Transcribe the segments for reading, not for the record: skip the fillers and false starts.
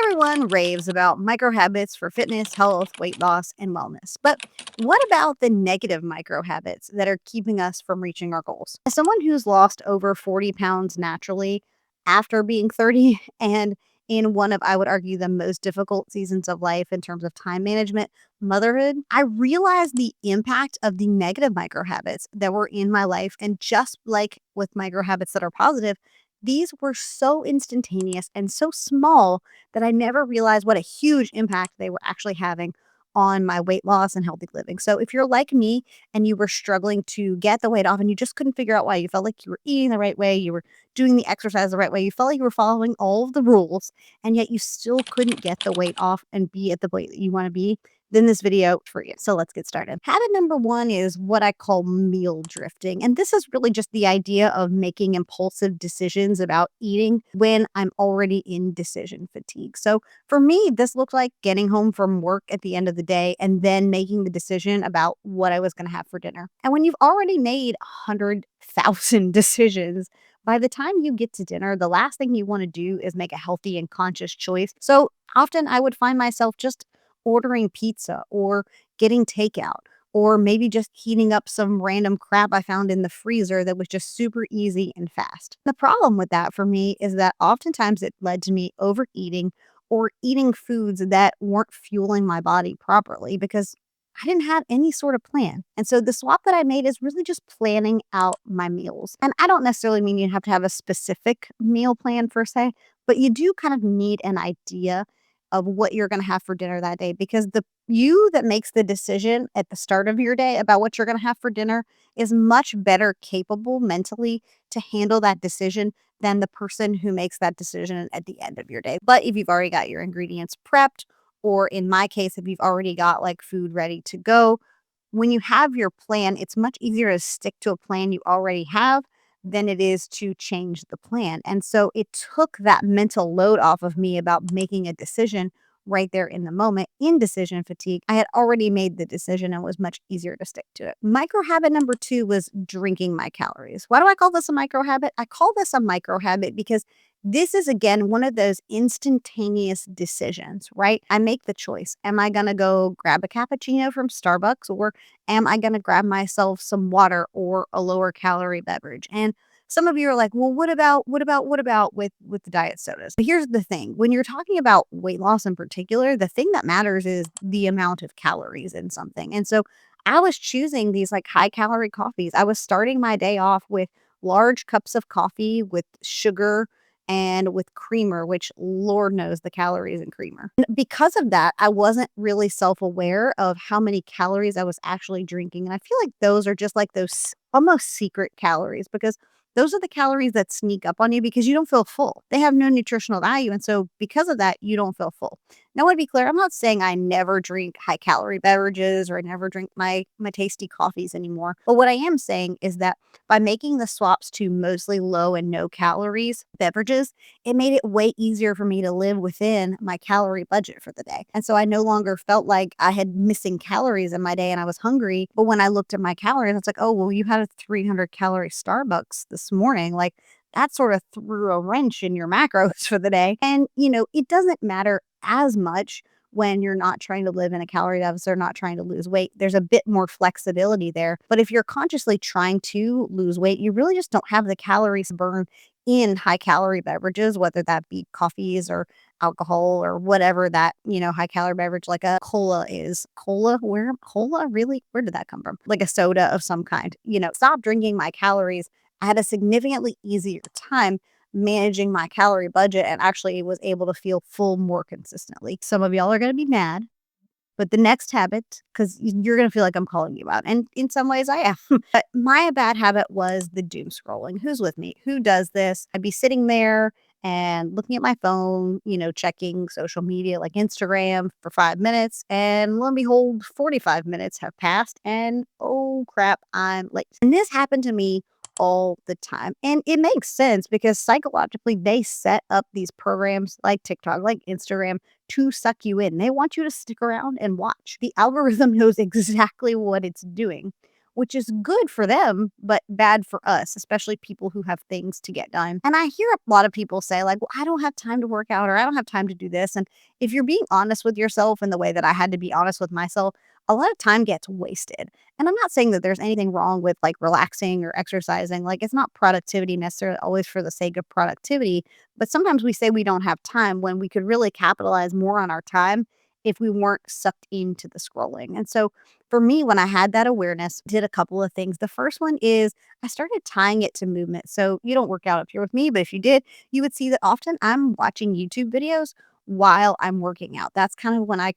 Everyone raves about micro habits for fitness, health, weight loss, and wellness. But what about the negative micro habits that are keeping us from reaching our goals? As someone who's lost over 40 pounds naturally after being 30 and in one of, I would argue, the most difficult seasons of life in terms of time management, motherhood, I realized the impact of the negative micro habits that were in my life. And just like with micro habits that are positive, these were so instantaneous and so small that I never realized what a huge impact they were actually having on my weight loss and healthy living. So if you're like me and you were struggling to get the weight off and you just couldn't figure out why, you felt like you were eating the right way, you were doing the exercise the right way, you felt like you were following all of the rules, and yet you still couldn't get the weight off and be at the weight that you want to be, then this video for you. So let's get started. Habit number one is what I call meal drifting. And this is really just the idea of making impulsive decisions about eating when I'm already in decision fatigue. So for me, this looked like getting home from work at the end of the day and then making the decision about what I was going to have for dinner. And when you've already made 100,000 decisions, by the time you get to dinner, the last thing you want to do is make a healthy and conscious choice. So often I would find myself just ordering pizza or getting takeout, or maybe just heating up some random crap I found in the freezer that was just super easy and fast. The problem with that for me is that oftentimes it led to me overeating or eating foods that weren't fueling my body properly because I didn't have any sort of plan. And so the swap that I made is really just planning out my meals. And I don't necessarily mean you have to have a specific meal plan per se, but you do kind of need an idea of what you're going to have for dinner that day, because the you that makes the decision at the start of your day about what you're going to have for dinner is much better capable mentally to handle that decision than the person who makes that decision at the end of your day. But if you've already got your ingredients prepped, or in my case, if you've already got like food ready to go, when you have your plan, it's much easier to stick to a plan you already have than it is to change the plan. And so it took that mental load off of me about making a decision right there in the moment. In decision fatigue, I had already made the decision and it was much easier to stick to it. Micro habit number two was drinking my calories. Why do I call this a micro habit? I call this a micro habit because this is, again, one of those instantaneous decisions, right? I make the choice. Am I going to go grab a cappuccino from Starbucks, or am I going to grab myself some water or a lower calorie beverage? And some of you are like, well, what about with the diet sodas? But here's the thing. When you're talking about weight loss in particular, the thing that matters is the amount of calories in something. And so I was choosing these like high calorie coffees. I was starting my day off with large cups of coffee with sugar and with creamer, which Lord knows the calories in creamer. And because of that, I wasn't really self-aware of how many calories I was actually drinking. And I feel like those are just like those almost secret calories, because those are the calories that sneak up on you because you don't feel full. They have no nutritional value. And so because of that, you don't feel full. Now, I want to be clear, I'm not saying I never drink high calorie beverages or I never drink my tasty coffees anymore. But what I am saying is that by making the swaps to mostly low and no calories beverages, it made it way easier for me to live within my calorie budget for the day. And so I no longer felt like I had missing calories in my day and I was hungry. But when I looked at my calories, it's like, oh, well, you had a 300 calorie Starbucks this morning. Like, that sort of threw a wrench in your macros for the day. And, it doesn't matter as much when you're not trying to live in a calorie deficit or not trying to lose weight. There's a bit more flexibility there. But if you're consciously trying to lose weight, you really just don't have the calories burned in high calorie beverages, whether that be coffees or alcohol or whatever that, high calorie beverage like a cola is. Cola? Really? Where did that come from? Like a soda of some kind. Stop drinking my calories. I had a significantly easier time managing my calorie budget and actually was able to feel full more consistently. Some of y'all are going to be mad, but the next habit, because you're going to feel like I'm calling you out, and in some ways I am. But my bad habit was the doom scrolling. Who's with me? Who does this? I'd be sitting there and looking at my phone, checking social media like Instagram for 5 minutes. And lo and behold, 45 minutes have passed. And oh crap, I'm late. And this happened to me all the time. And it makes sense because psychologically, they set up these programs like TikTok, like Instagram, to suck you in. They want you to stick around and watch. The algorithm knows exactly what it's doing. which is good for them, but bad for us, especially people who have things to get done. And I hear a lot of people say, like, well, I don't have time to work out or I don't have time to do this. And if you're being honest with yourself in the way that I had to be honest with myself, a lot of time gets wasted. And I'm not saying that there's anything wrong with like relaxing or exercising. Like, it's not productivity necessarily always for the sake of productivity, but sometimes we say we don't have time when we could really capitalize more on our time if we weren't sucked into the scrolling. And so for me, when I had that awareness, did a couple of things. The first one is I started tying it to movement. So you don't work out up here with me, but if you did, you would see that often I'm watching YouTube videos while I'm working out. That's kind of when I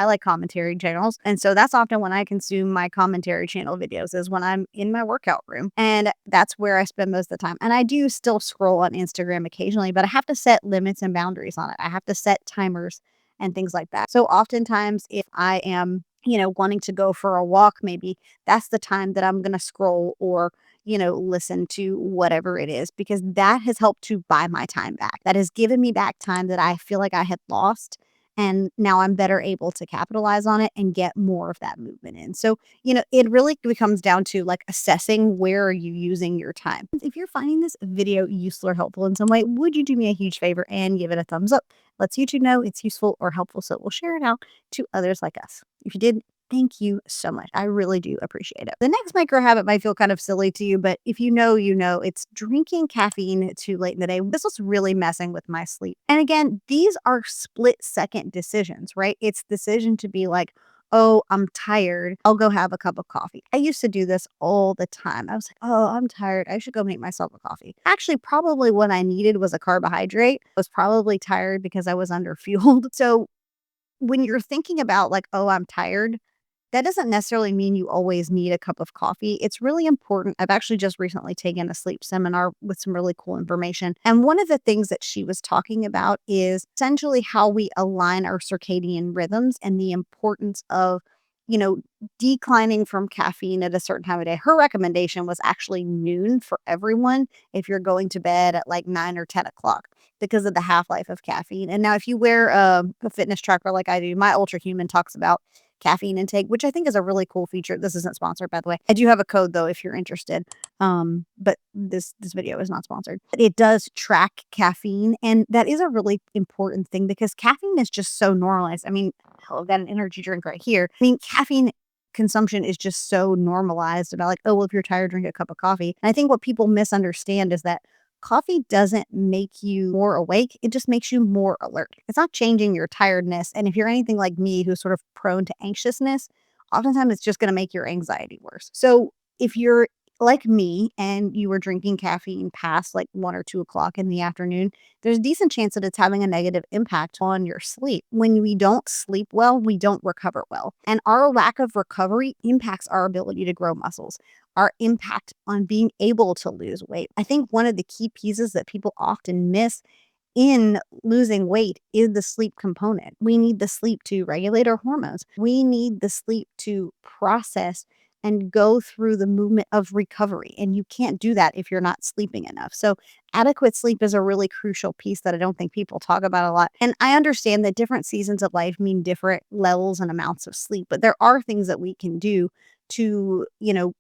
like commentary channels. And so that's often when I consume my commentary channel videos is when I'm in my workout room. And that's where I spend most of the time. And I do still scroll on Instagram occasionally, but I have to set limits and boundaries on it. I have to set timers and things like that. So oftentimes if I am, wanting to go for a walk, maybe that's the time that I'm going to scroll or listen to whatever it is, because that has helped to buy my time back. That has given me back time that I feel like I had lost. And now I'm better able to capitalize on it and get more of that movement in. So, it really becomes down to like assessing where are you using your time. If you're finding this video useful or helpful in some way, would you do me a huge favor and give it a thumbs up? Lets YouTube know it's useful or helpful so we'll share it out to others like us. If you did, thank you so much. I really do appreciate it. The next micro habit might feel kind of silly to you, but if you know, it's drinking caffeine too late in the day. This was really messing with my sleep. And again, these are split second decisions, right? It's decision to be like, oh, I'm tired. I'll go have a cup of coffee. I used to do this all the time. I was like, oh, I'm tired. I should go make myself a coffee. Actually, probably what I needed was a carbohydrate. I was probably tired because I was under fueled. So when you're thinking about like, oh, I'm tired, that doesn't necessarily mean you always need a cup of coffee. It's really important. I've actually just recently taken a sleep seminar with some really cool information. And one of the things that she was talking about is essentially how we align our circadian rhythms and the importance of, you know, declining from caffeine at a certain time of day. Her recommendation was actually noon for everyone if you're going to bed at like 9 or 10 o'clock because of the half life of caffeine. And now, if you wear a fitness tracker like I do, my Ultra Human talks about caffeine intake, which I think is a really cool feature. This isn't sponsored, by the way. I do have a code though if you're interested. But this video is not sponsored. But it does track caffeine, and that is a really important thing because caffeine is just so normalized. I mean, hell, I've got an energy drink right here. I mean, caffeine consumption is just so normalized about like, oh, well, if you're tired, drink a cup of coffee. And I think what people misunderstand is that coffee doesn't make you more awake. It just makes you more alert. It's not changing your tiredness. And if you're anything like me, who's sort of prone to anxiousness, oftentimes it's just going to make your anxiety worse. So if you're like me and you were drinking caffeine past like 1 or 2 o'clock in the afternoon, there's a decent chance that it's having a negative impact on your sleep. When we don't sleep well, we don't recover well. And our lack of recovery impacts our ability to grow muscles, our impact on being able to lose weight. I think one of the key pieces that people often miss in losing weight is the sleep component. We need the sleep to regulate our hormones. We need the sleep to process and go through the movement of recovery. And you can't do that if you're not sleeping enough. So, adequate sleep is a really crucial piece that I don't think people talk about a lot. And I understand that different seasons of life mean different levels and amounts of sleep, but there are things that we can do to,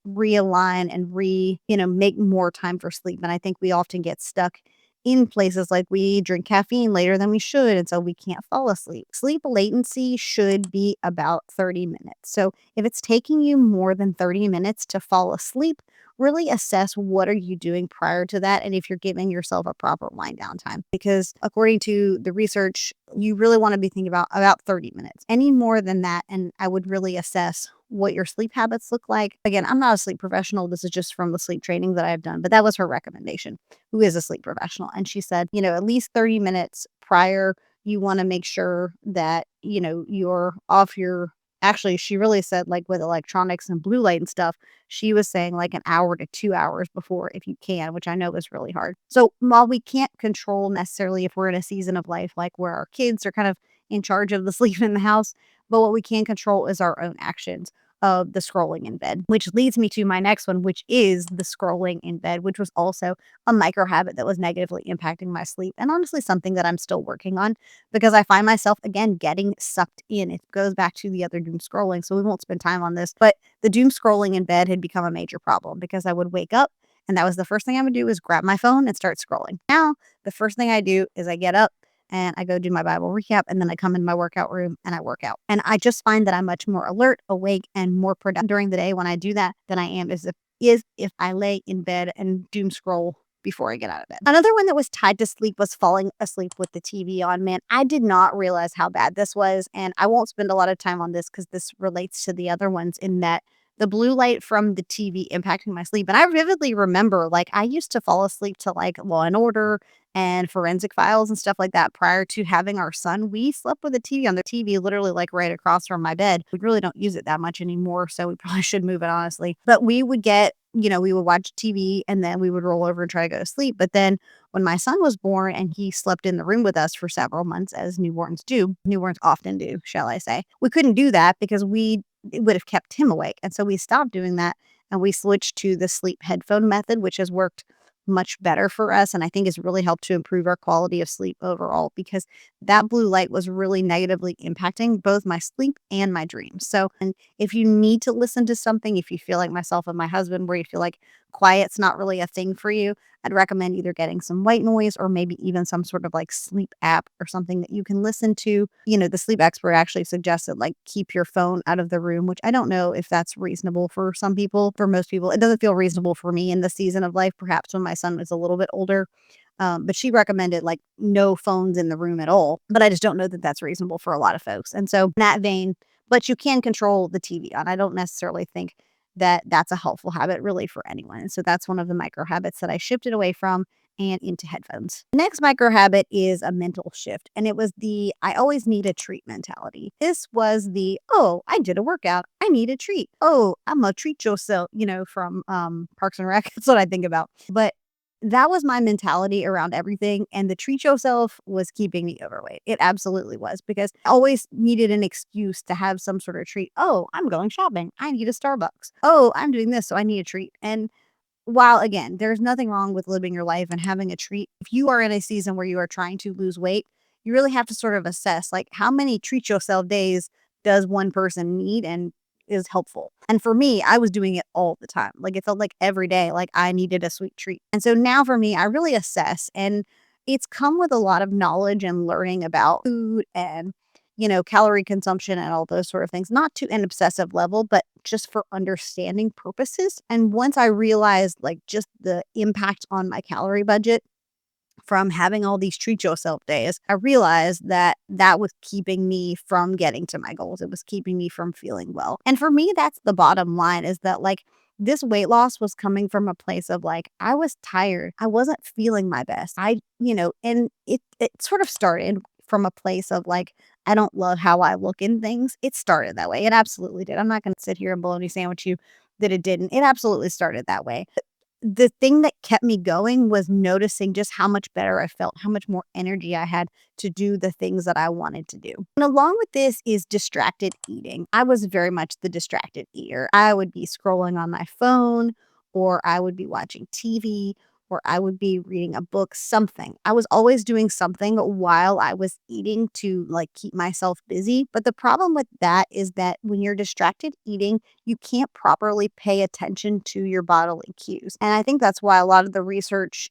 realign and make more time for sleep. And I think we often get stuck in places like we drink caffeine later than we should, and so we can't fall asleep. Sleep latency should be about 30 minutes. So if it's taking you more than 30 minutes to fall asleep, really assess what are you doing prior to that and if you're giving yourself a proper wind down time. Because according to the research, you really want to be thinking about 30 minutes. Any more than that, and I would really assess what your sleep habits look like. Again, I'm not a sleep professional. This is just from the sleep training that I've done, but that was her recommendation, who is a sleep professional. And she said, at least 30 minutes prior, you want to make sure that, you're off your, actually, she really said like with electronics and blue light and stuff, she was saying like an hour to 2 hours before if you can, which I know is really hard. So while we can't control necessarily if we're in a season of life, like where our kids are kind of in charge of the sleep in the house, but what we can control is our own actions. of the scrolling in bed, which leads me to my next one, which is the scrolling in bed, which was also a micro habit that was negatively impacting my sleep. And honestly, something that I'm still working on because I find myself again getting sucked in. It goes back to the other doom scrolling. So we won't spend time on this, but the doom scrolling in bed had become a major problem because I would wake up and that was the first thing I would do is grab my phone and start scrolling. Now, the first thing I do is I get up and I go do my Bible recap, and then I come in my workout room and I work out. And I just find that I'm much more alert, awake, and more productive during the day when I do that than I am if I lay in bed and doom scroll before I get out of bed. Another one that was tied to sleep was falling asleep with the TV on. Man, I did not realize how bad this was, and I won't spend a lot of time on this because this relates to the other ones in that the blue light from the TV impacting my sleep. And I vividly remember, like, I used to fall asleep to like Law and Order and Forensic Files and stuff like that prior to having our son. We slept with a TV on the TV literally like right across from my bed. We really don't use it that much anymore, so we probably should move it, honestly. But we would we would watch TV and then we would roll over and try to go to sleep. But then when my son was born and he slept in the room with us for several months, as newborns often do, shall I say, we couldn't do that because it would have kept him awake. And so we stopped doing that and we switched to the sleep headphone method, which has worked much better for us. And I think has really helped to improve our quality of sleep overall because that blue light was really negatively impacting both my sleep and my dreams. So, and if you need to listen to something, if you feel like myself and my husband, where you feel like quiet's not really a thing for you, I'd recommend either getting some white noise or maybe even some sort of like sleep app or something that you can listen to. The sleep expert actually suggested like keep your phone out of the room, which I don't know if that's reasonable for some people. For most people, it doesn't feel reasonable for me in the season of life, perhaps when my son was a little bit older. But she recommended like no phones in the room at all. But I just don't know that that's reasonable for a lot of folks. And so, in that vein, but you can control the TV on. I don't necessarily think that that's a helpful habit really for anyone. And so that's one of the micro habits that I shifted away from and into headphones. The next micro habit is a mental shift. And it was the I always need a treat mentality. This was the, oh, I did a workout. I need a treat. Oh, I'm gonna treat yourself, from Parks and Rec. That's what I think about. But that was my mentality around everything, and the treat yourself was keeping me overweight. It absolutely was because I always needed an excuse to have some sort of treat. Oh, I'm going shopping. I need a Starbucks. Oh, I'm doing this, so I need a treat. And while again, there's nothing wrong with living your life and having a treat, if you are in a season where you are trying to lose weight, you really have to sort of assess like how many treat yourself days does one person need and is helpful. And for me, I was doing it all the time. Like it felt like every day, like I needed a sweet treat. And so now for me, I really assess and it's come with a lot of knowledge and learning about food and calorie consumption and all those sort of things, not to an obsessive level, but just for understanding purposes. And once I realized like just the impact on my calorie budget from having all these treat yourself days, I realized that that was keeping me from getting to my goals. It was keeping me from feeling well. And for me, that's the bottom line is that like this weight loss was coming from a place of like, I was tired. I wasn't feeling my best. And it sort of started from a place of like, I don't love how I look in things. It started that way. It absolutely did. I'm not going to sit here and bologna sandwich you that it didn't. It absolutely started that way. The thing that kept me going was noticing just how much better I felt, how much more energy I had to do the things that I wanted to do. And along with this is distracted eating. I was very much the distracted eater. I would be scrolling on my phone, or I would be watching TV, or I would be reading a book, something. I was always doing something while I was eating to like keep myself busy. But the problem with that is that when you're distracted eating, you can't properly pay attention to your bodily cues. And I think that's why a lot of the research,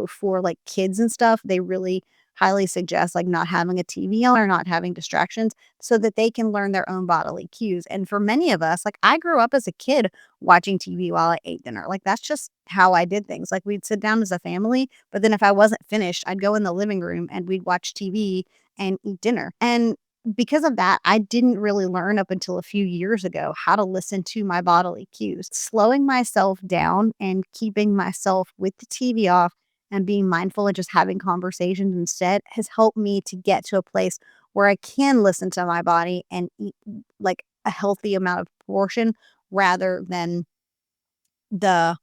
for like kids and stuff, they really highly suggest like not having a TV on or not having distractions so that they can learn their own bodily cues. And for many of us, like I grew up as a kid watching TV while I ate dinner. Like that's just how I did things. Like we'd sit down as a family, but then if I wasn't finished, I'd go in the living room and we'd watch TV and eat dinner. And because of that, I didn't really learn up until a few years ago how to listen to my bodily cues. Slowing myself down and keeping myself with the TV off and being mindful and just having conversations instead has helped me to get to a place where I can listen to my body and eat like a healthy amount of portion rather than the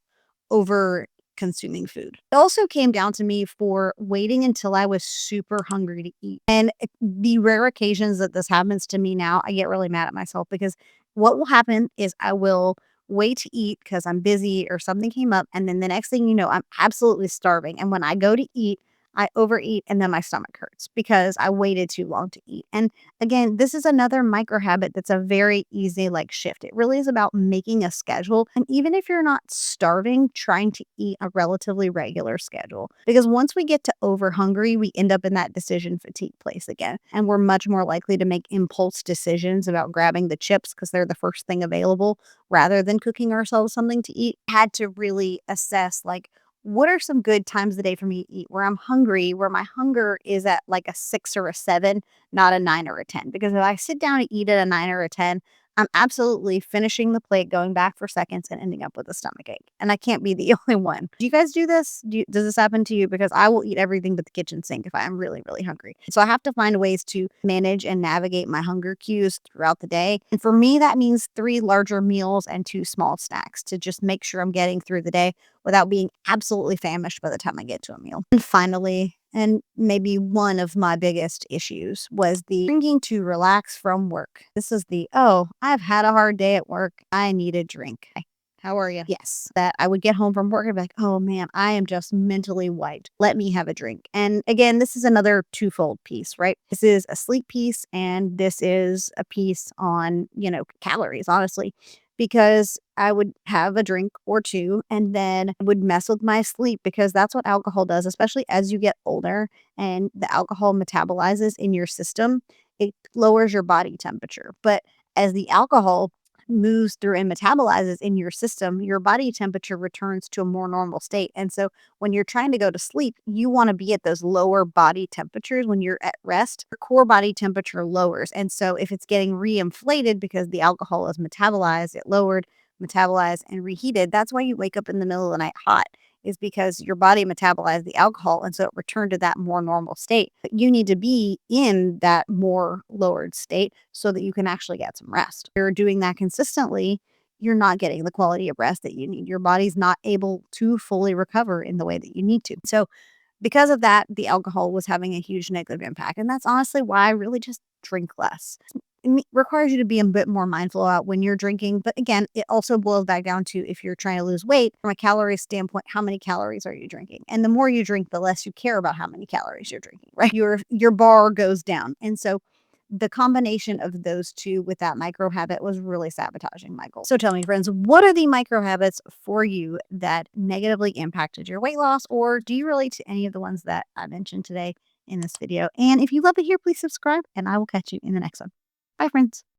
over consuming food. It also came down to me for waiting until I was super hungry to eat. And the rare occasions that this happens to me now, I get really mad at myself because what will happen is I will wait to eat because I'm busy or something came up. And then the next thing you know, I'm absolutely starving. And when I go to eat, I overeat and then my stomach hurts because I waited too long to eat. And again, this is another micro habit that's a very easy like shift. It really is about making a schedule. And even if you're not starving, trying to eat a relatively regular schedule. Because once we get to over hungry, we end up in that decision fatigue place again. And we're much more likely to make impulse decisions about grabbing the chips because they're the first thing available rather than cooking ourselves something to eat. Had to really assess like, what are some good times of the day for me to eat where I'm hungry, where my hunger is at like a 6 or a 7, not a 9 or a 10? Because if I sit down and eat at a 9 or a 10, I'm absolutely finishing the plate, going back for seconds, and ending up with a stomach ache. And I can't be the only one. Do you guys do this? Does this happen to you? Because I will eat everything but the kitchen sink if I am really, really hungry. So I have to find ways to manage and navigate my hunger cues throughout the day. And for me, that means 3 larger meals and 2 small snacks to just make sure I'm getting through the day without being absolutely famished by the time I get to a meal. And finally, and maybe one of my biggest issues was the drinking to relax from work. This is the, oh, I've had a hard day at work. I need a drink. Hi, how are you? Yes, that I would get home from work and be like, oh man, I am just mentally wiped. Let me have a drink. And again, this is another twofold piece, right? This is a sleep piece and this is a piece on, calories, honestly, because I would have a drink or 2 and then would mess with my sleep because that's what alcohol does, especially as you get older and the alcohol metabolizes in your system, it lowers your body temperature. But as the alcohol moves through and metabolizes in your system, your body temperature returns to a more normal state. And so when you're trying to go to sleep, you want to be at those lower body temperatures. When you're at rest, your core body temperature lowers. And so if it's getting reinflated because the alcohol is metabolized, it lowered, metabolized, and reheated, that's why you wake up in the middle of the night hot, is because your body metabolized the alcohol and so it returned to that more normal state. But you need to be in that more lowered state so that you can actually get some rest. If you're doing that consistently, you're not getting the quality of rest that you need. Your body's not able to fully recover in the way that you need to. So because of that, the alcohol was having a huge negative impact. And that's honestly why I really just drink less. It requires you to be a bit more mindful about when you're drinking. But again, it also boils back down to if you're trying to lose weight from a calorie standpoint, how many calories are you drinking? And the more you drink, the less you care about how many calories you're drinking, right? Your bar goes down. And so the combination of those two with that micro habit was really sabotaging my goal. So tell me, friends, what are the micro habits for you that negatively impacted your weight loss? Or do you relate to any of the ones that I mentioned today in this video? And if you love it here, please subscribe and I will catch you in the next one. Bye, friends.